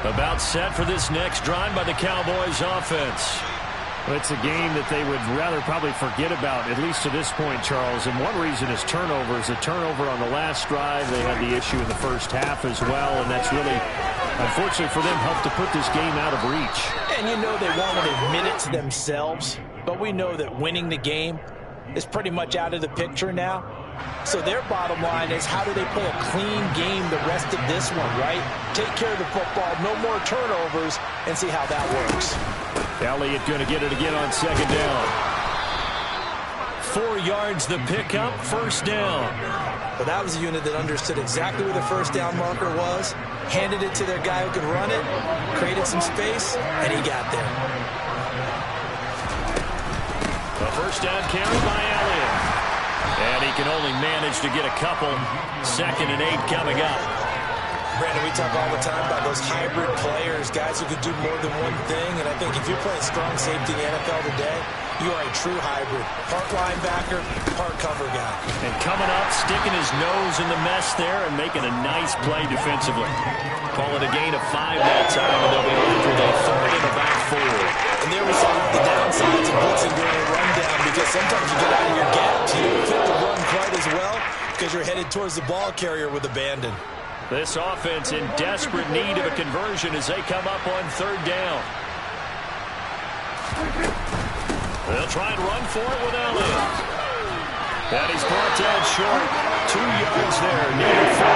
About set for this next drive by the Cowboys offense. Well, it's a game that they would rather probably forget about, at least to this point, Charles. And one reason is turnovers. A turnover on the last drive. They had the issue in the first half as well, and that's really, unfortunately for them, helped to put this game out of reach. And you know they won't admit it to themselves, but we know that winning the game is pretty much out of the picture now. So their bottom line is, how do they play a clean game the rest of this one, right? Take care of the football, no more turnovers, and see how that works. Elliott going to get it again on second down. 4 yards the pickup, first down. But that was a unit that understood exactly where the first down marker was, handed it to their guy who could run it, created some space, and he got there. A first down carry by Elliott. And he can only manage to get a couple. 2nd and 8 coming up. Brandon, we talk all the time about those hybrid players, guys who can do more than one thing. And I think if you're playing strong safety in the NFL today, you are a true hybrid. Part linebacker, part cover guy. And coming up, sticking his nose in the mess there and making a nice play defensively. Call it a gain of 5 that time, and they'll be left with a 3rd and about 4. And there we saw the downsides of blitzing during a rundown, because sometimes you get out of your gaps. You don't fit the run quite as well because you're headed towards the ball carrier with abandon. This offense in desperate need of a conversion as they come up on 3rd down. They'll try and run for it with Elliott. That is brought down short. 2 yards there, needed 4.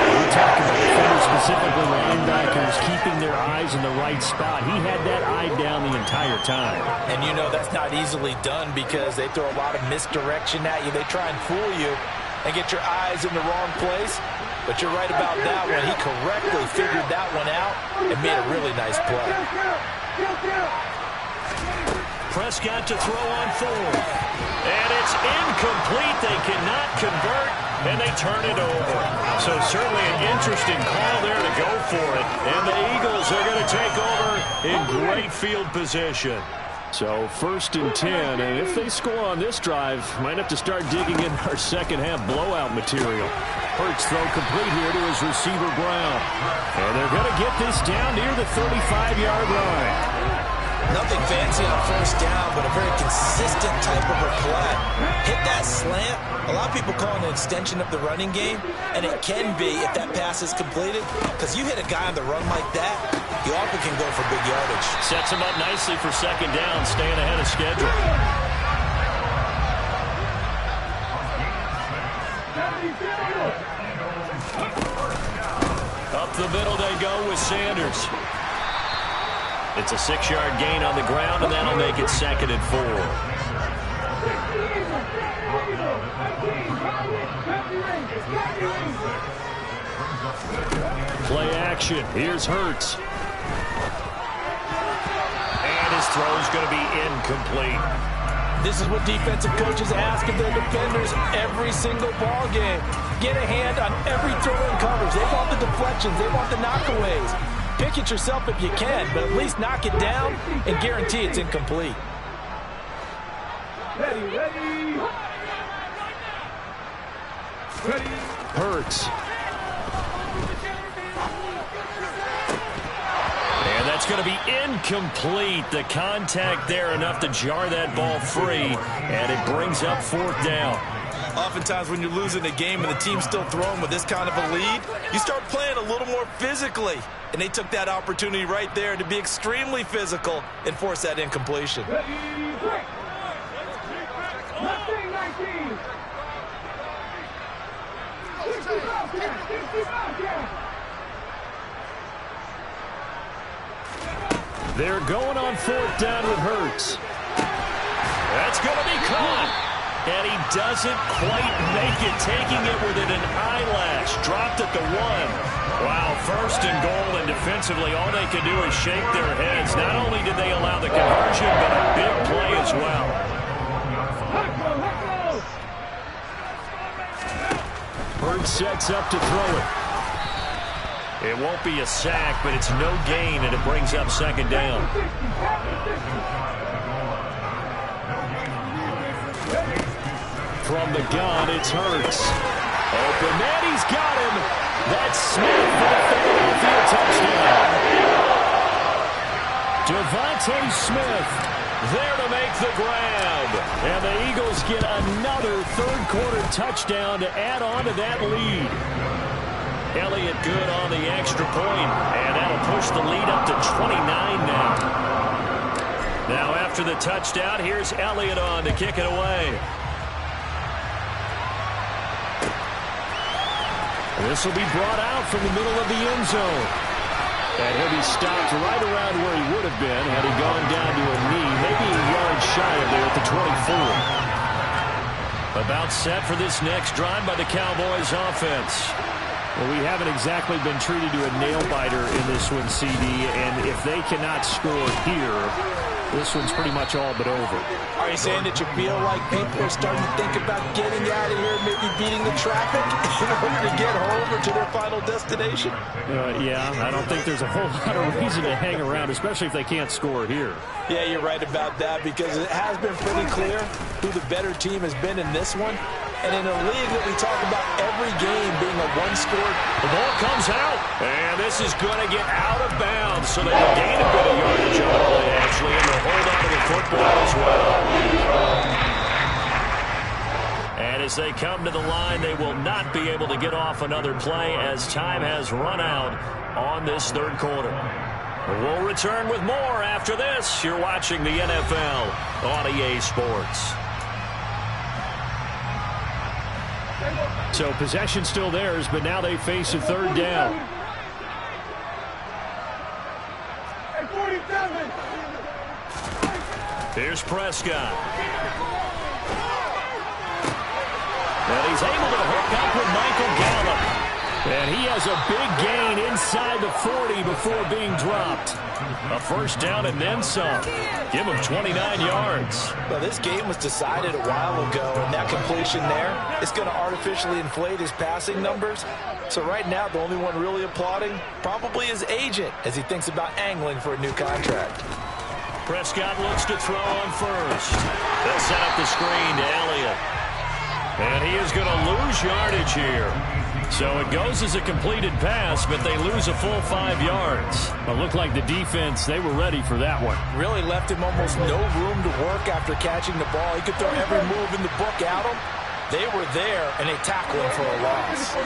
We're talking about defenders, specifically linebackers, keeping their eyes in the right spot. He had that eye down the entire time. And you know that's not easily done because they throw a lot of misdirection at you. They try and fool you and get your eyes in the wrong place. But you're right about that one. He correctly figured that one out and made a really nice play. Prescott to throw on 4th. And it's incomplete. They cannot convert, and they turn it over. So certainly an interesting call there to go for it. And the Eagles are going to take over in great field position. So 1st and 10, and if they score on this drive, might have to start digging in our second half blowout material. Hurts throw complete here to his receiver Brown. And they're going to get this down near the 35-yard line. Nothing fancy on 1st down, but a very consistent type of a play. Hit that slant. A lot of people call it an extension of the running game, and it can be if that pass is completed, because you hit a guy on the run like that, you often can go for big yardage. Sets him up nicely for 2nd down, staying ahead of schedule. Up the middle they go with Sanders. It's a 6-yard gain on the ground, and that'll make it 2nd and 4. Play action. Here's Hurts. And his throw's going to be incomplete. This is what defensive coaches ask of their defenders every single ball game. Get a hand on every throw in coverage. They want the deflections. They want the knockaways. Pick it yourself if you can, but at least knock it down and guarantee it's incomplete. Hurts. And that's going to be incomplete. The contact there enough to jar that ball free, and it brings up 4th down. Oftentimes when you're losing a game and the team's still throwing with this kind of a lead, you start playing a little more physically. And they took that opportunity right there to be extremely physical and force that incompletion. They're going on 4th down with Hurts. That's going to be caught. And he doesn't quite make it, taking it within an eyelash. Dropped at the 1. Wow, 1st and goal, and defensively all they can do is shake their heads. Not only did they allow the conversion, but a big play as well. Hurts sets up to throw it. It won't be a sack, but it's no gain, and it brings up 2nd down. From the gun, it's Hurts. Open, and he's got him. That's Smith for the Philadelphia touchdown. Devontae Smith there to make the grab. And the Eagles get another third-quarter touchdown to add on to that lead. Elliott good on the extra point, and that'll push the lead up to 29 now. Now after the touchdown, here's Elliott on to kick it away. This will be brought out from the middle of the end zone. And he'll be stopped right around where he would have been had he gone down to a knee, maybe a yard shy of there at the 24. About set for this next drive by the Cowboys offense. Well, we haven't exactly been treated to a nail-biter in this one, CD, and if they cannot score here, this one's pretty much all but over. Are you saying that you feel like people are starting to think about getting out of here, maybe beating the traffic in order to get home or to their final destination? Yeah, I don't think there's a whole lot of reason to hang around, especially if they can't score here. Yeah, you're right about that, because it has been pretty clear who the better team has been in this one. And in a league that we talk about every game being a one-score. The ball comes out, and this is going to get out of bounds, so they will gain a bit of yardage on the play, actually, and they'll hold on to the football as well. And as they come to the line, they will not be able to get off another play as time has run out on this third quarter. We'll return with more after this. You're watching the NFL on EA Sports. So possession still theirs, but now they face a third down. Here's Prescott. And he's able to hook up with Michael Gallup. And he has a big gain inside the 40 before being dropped. A first down and then some. Give him 29 yards. Well, this game was decided a while ago, and that completion there is going to artificially inflate his passing numbers. So right now, the only one really applauding probably his agent as he thinks about angling for a new contract. Prescott looks to throw on first. They'll set up the screen to Elliott. And he is going to lose yardage here. So it goes as a completed pass, but they lose a full 5 yards. It looked like the defense, they were ready for that one. Really left him almost no room to work after catching the ball. He could throw every move in the book at him. They were there, and they tackled him for a loss.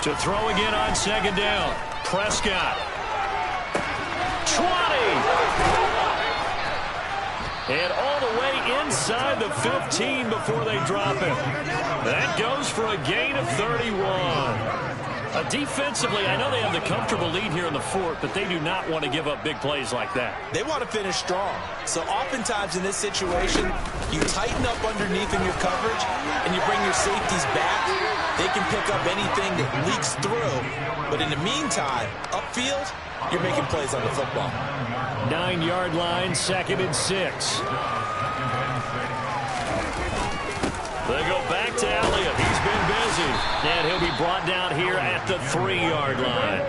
To throw again on second down. Prescott. 20! And all the way inside the 15 before they drop him. That goes for a gain of 31. Defensively, I know they have the comfortable lead here in the fourth, but they do not want to give up big plays like that. They want to finish strong. So oftentimes in this situation, you tighten up underneath in your coverage, and you bring your safeties back. They can pick up anything that leaks through. But in the meantime, upfield, you're making plays on the football. 9-yard line, 2nd and 6. They go back to Elliott. He's been busy. And he'll be brought down here at the 3-yard line.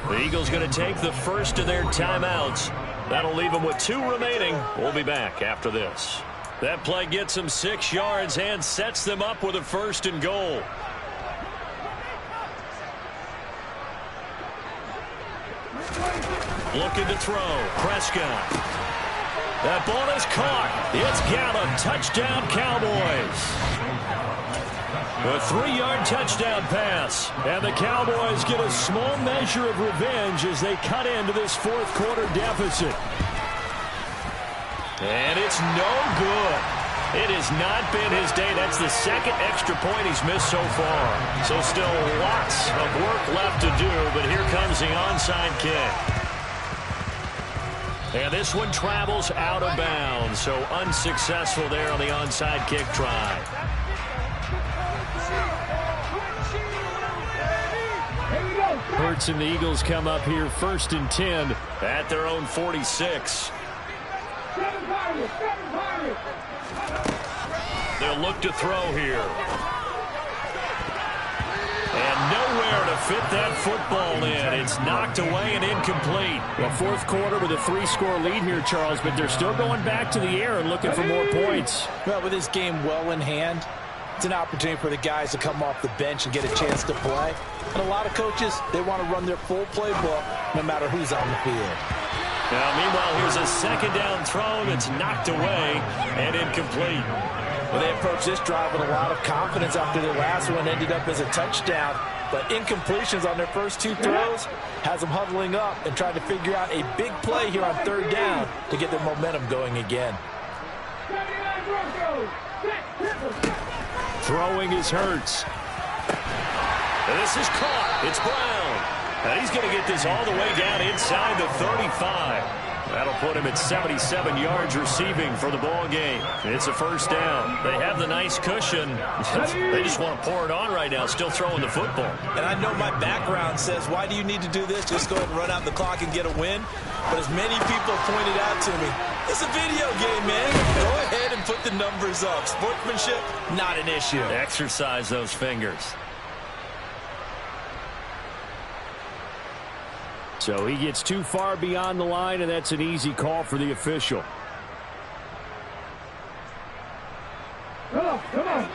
The Eagles going to take the first of their timeouts. That'll leave them with 2 remaining. We'll be back after this. That play gets them 6 yards and sets them up with a 1st and goal. Looking to throw. Prescott. That ball is caught. It's Gallup. Touchdown, Cowboys. A 3-yard touchdown pass. And the Cowboys get a small measure of revenge as they cut into this fourth quarter deficit. And it's no good. It has not been his day. That's the 2nd extra point he's missed so far. So still lots of work left to do, but here comes the onside kick. And this one travels out of bounds, so unsuccessful there on the onside kick try. Hurts and the Eagles come up here 1st and 10 at their own 46. They'll look to throw here. And nowhere to fit that football in. It's knocked away and incomplete. Well, fourth quarter with a 3-score lead here, Charles, but they're still going back to the air and looking for more points. Well, with this game well in hand, It's an opportunity for the guys to come off the bench and get a chance to play. And a lot of coaches, they want to run their full playbook no matter who's on the field. Now, meanwhile, here's a second down throw that's knocked away and incomplete. Well, they approached this drive with a lot of confidence after their last one ended up as a touchdown. But incompletions on their first two throws has them huddling up and trying to figure out a big play here on third down to get their momentum going again. Throwing is Hurts. And this is caught. It's Brown. And he's going to get this all the way down inside the 35. That'll put him at 77 yards receiving for the ball game. It's a first down. They have the nice cushion. They just want to pour it on right now, still throwing the football. And I know my background says, why do you need to do this? Just go ahead and run out the clock and get a win. But as many people pointed out to me, it's a video game, man. Go ahead and put the numbers up. Sportsmanship, not an issue. Exercise those fingers. So he gets too far beyond the line, and that's an easy call for the official. Come on.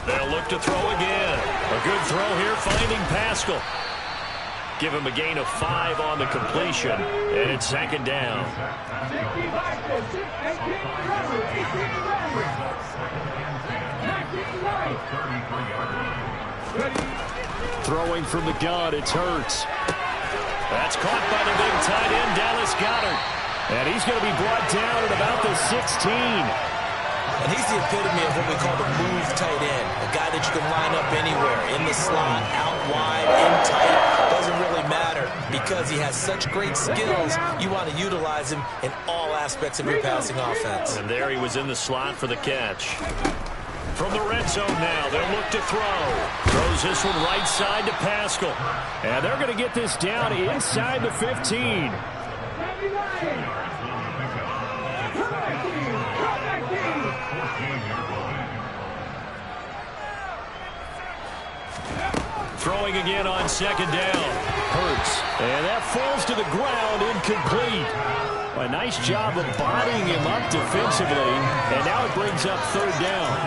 They'll look to throw again. A good throw here, finding Pascal. Give him a gain of 5 on the completion, and it's second down. Throwing from the gun, it's Hurts. That's caught by the big tight end, Dallas Goedert. And he's going to be brought down at about the 16. And he's the epitome of what we call the move tight end. A guy that you can line up anywhere, in the slot, out wide, in tight. Doesn't really matter because he has such great skills. You want to utilize him in all aspects of your passing offense. And there he was in the slot for the catch. From the red zone now, they'll look to throw. Throws this one right side to Pascal. And they're going to get this down inside the 15. Throwing again on second down. Hurts. And that falls to the ground, incomplete. A nice job of bodying him up defensively. And now it brings up third down.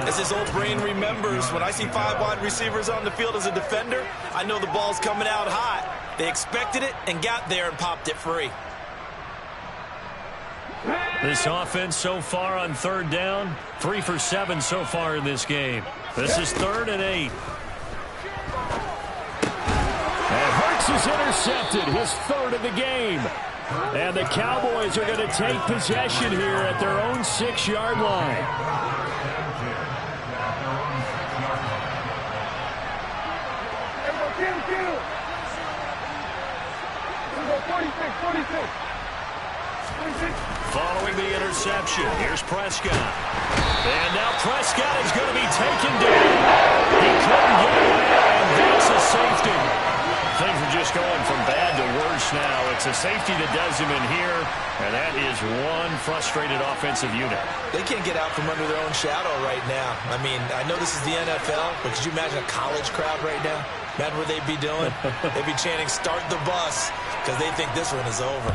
As his old brain remembers, when I see 5 wide receivers on the field as a defender, I know the ball's coming out hot. They expected it and got there and popped it free. This offense so far on third down, 3 for 7 so far in this game. This is 3rd and 8. And Hurts is intercepted, his 3rd of the game. And the Cowboys are going to take possession here at their own 6-yard line. Following the interception, here's Prescott. And now Prescott is going to be taken down. He couldn't get away, and that's a safety. Things are just going from bad to worse now. It's a safety that does him in here, and that is one frustrated offensive unit. They can't get out from under their own shadow right now. I mean, I know this is the NFL, but could you imagine a college crowd right now? Imagine what they'd be doing. They'd be chanting, "Start the bus," because they think this one is over.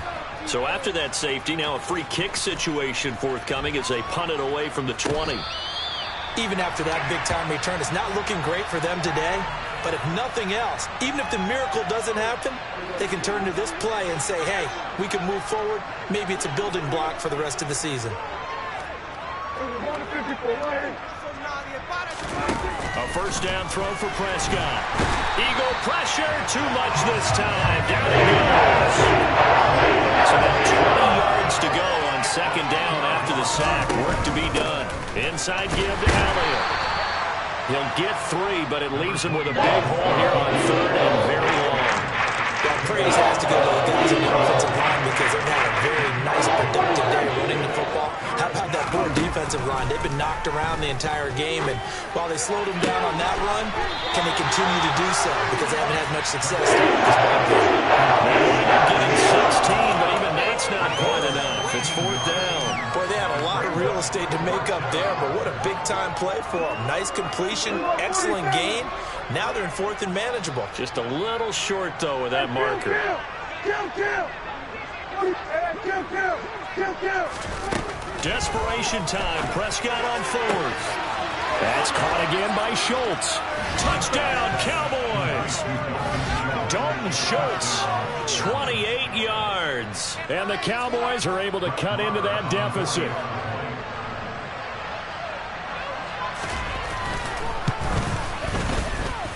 So after that safety, now a free kick situation forthcoming as they punt it away from the 20. Even after that big-time return, it's not looking great for them today. But if nothing else, even if the miracle doesn't happen, they can turn to this play and say, hey, we can move forward. Maybe it's a building block for the rest of the season. A first down throw for Prescott. Eagle pressure, too much this time. Down he goes. It's about 20 yards to go on second down after the sack. Work to be done. Inside give to Elliott. He'll get 3, but it leaves him with a big hole here on 3rd and very long. Well, praise has to go to the guys in the offensive line because they've had a very nice, productive day running the football. How about that poor defensive line? They've been knocked around the entire game, and while they slowed them down on that run, can they continue to do so? Because they haven't had much success this ball game. They wind up getting 16, but even that's not quite enough. It's 4th down. Boy, they had a lot of real estate to make up there, but what a big-time play for them. Nice completion, excellent gain. Now they're in 4th and manageable. Just a little short, though, with that marker. Desperation time. Prescott on fourth. That's caught again by Schultz. Touchdown, Cowboys. Dalton Schultz, 28 yards. And the Cowboys are able to cut into that deficit.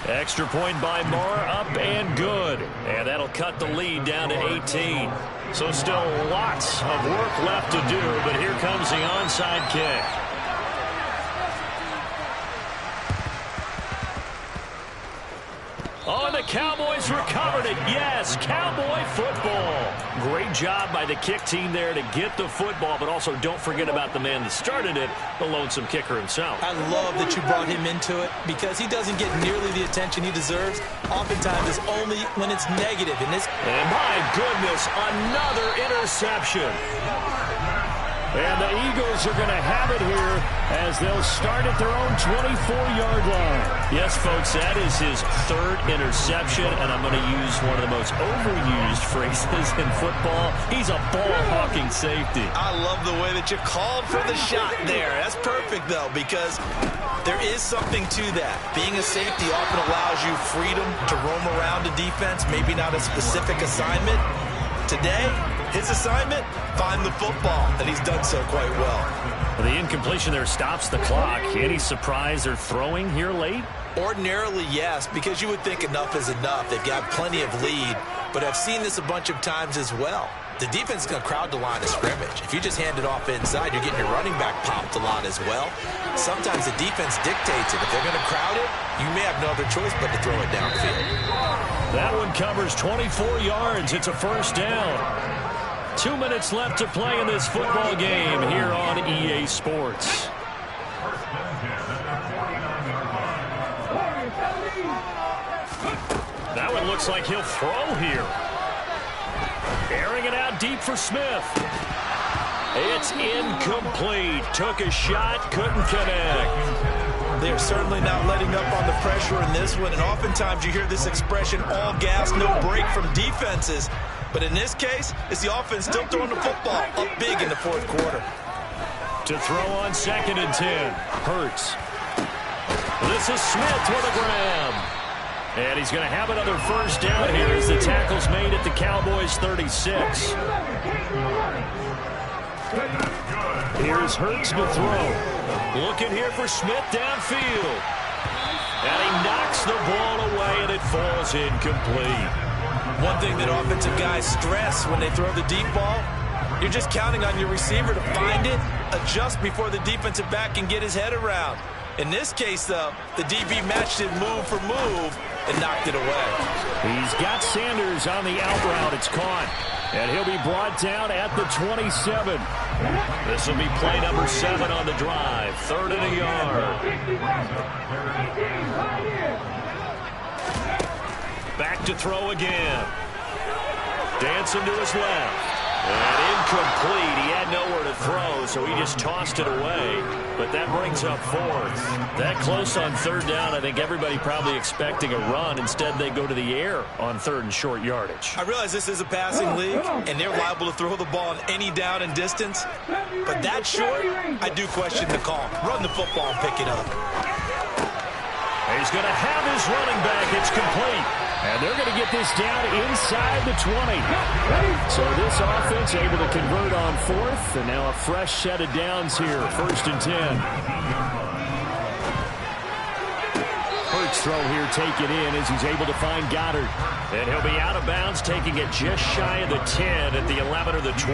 Extra point by Moore, up and good. And that'll cut the lead down to 18. So still lots of work left to do, but here comes the onside kick. Oh, and the Cowboys recovered it. Yes, Cowboy football. Great job by the kick team there to get the football, but also don't forget about the man that started it, the lonesome kicker himself. I love that you brought him into it because he doesn't get nearly the attention he deserves. Oftentimes it's only when it's negative. And my goodness, another interception. And the Eagles are going to have it here as they'll start at their own 24-yard line. Yes, folks, that is his third interception, and I'm going to use one of the most overused phrases in football. He's a ball-hawking safety. I love the way that you called for the shot there. That's perfect, though, because there is something to that. Being a safety often allows you freedom to roam around a defense, maybe not a specific assignment. Today, his assignment, find the football, and he's done so quite well. The incompletion there stops the clock. Any surprise they're throwing here late? Ordinarily, yes, because you would think enough is enough. They've got plenty of lead, but I've seen this a bunch of times as well. The defense is going to crowd the line of scrimmage. If you just hand it off inside, you're getting your running back popped a lot as well. Sometimes the defense dictates it. If they're going to crowd it, you may have no other choice but to throw it downfield. That one covers 24 yards. It's a first down. 2 minutes left to play in this football game here on EA Sports. That one looks like he'll throw here. Airing it out deep for Smith. It's incomplete. Took a shot, couldn't connect. They're certainly not letting up on the pressure in this one, and oftentimes you hear this expression, all gas, no break from defenses. But in this case, it's the offense still throwing the football up big in the fourth quarter. To throw on 2nd and 10. Hurts. This is Smith with a grab. And he's going to have another first down here as the tackle's made at the Cowboys' 36. Here's Hurts to throw. Looking here for Smith downfield. And he knocks the ball away, and it falls incomplete. One thing that offensive guys stress when they throw the deep ball, you're just counting on your receiver to find it, adjust before the defensive back can get his head around. In this case, though, the DB matched it move for move and knocked it away. He's got Sanders on the out route. It's caught. And he'll be brought down at the 27. This will be play number 7 on the drive. 3rd and a yard. Back to throw again. Dancing to his left. And incomplete. He had nowhere to throw, so he just tossed it away. But that brings up 4th. That close on 3rd down, I think everybody probably expecting a run. Instead, they go to the air on 3rd and short yardage. I realize this is a passing league, and they're liable to throw the ball on any down and distance. But that short, I do question the call. Run the football and pick it up. He's going to have his running back. It's complete. And they're going to get this down inside the 20. So this offense able to convert on 4th, and now a fresh set of downs here, 1st and 10. Hurts throw here, take it in as he's able to find Goddard. And he'll be out of bounds, taking it just shy of the 10 at the 11 or the 12.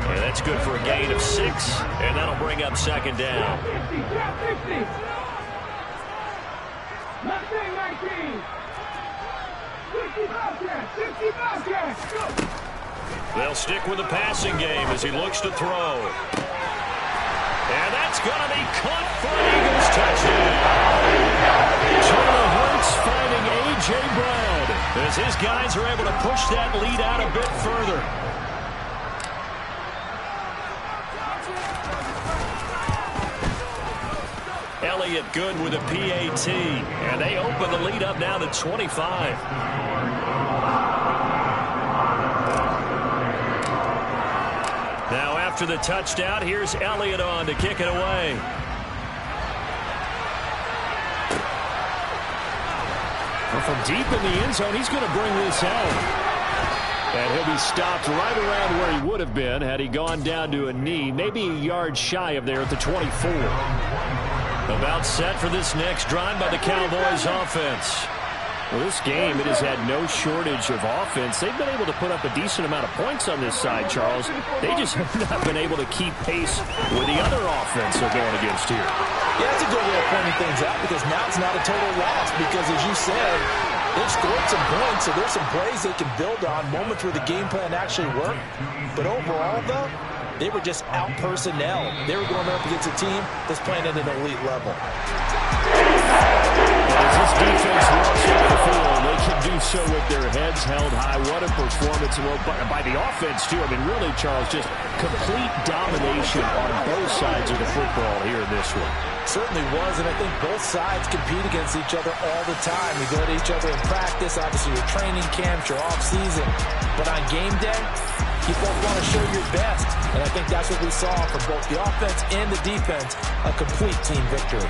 And that's good for a gain of 6, and that'll bring up 2nd down. 19. They'll stick with the passing game as he looks to throw. And that's going to be caught for an Eagles touchdown. Jalen Hurts finding A.J. Brown as his guys are able to push that lead out a bit further. Elliott good with a PAT. And they open the lead up now to 25. after the touchdown. Here's Elliott on to kick it away. Well, from deep in the end zone, he's going to bring this out. And he'll be stopped right around where he would have been had he gone down to a knee, maybe a yard shy of there at the 24. About set for this next drive by the Cowboys offense. Well, this game, it has had no shortage of offense. They've been able to put up a decent amount of points on this side, Charles. They just have not been able to keep pace with the other offense they're going against here. Yeah, that's a good way of pointing things out because now it's not a total loss because, as you said, they've scored some points, so there's some plays they can build on, moments where the game plan actually worked. But overall, though, they were just out personnel. They were going up against a team that's playing at an elite level. As this defense walks off the field, they can do so with their heads held high. What a performance by the offense, too. I mean, really, Charles, just complete domination on both sides of the football here in this one. Certainly was, and I think both sides compete against each other all the time. You go to each other in practice, obviously your training camps, your off-season. But on game day, you both want to show your best. And I think that's what we saw from both the offense and the defense, a complete team victory.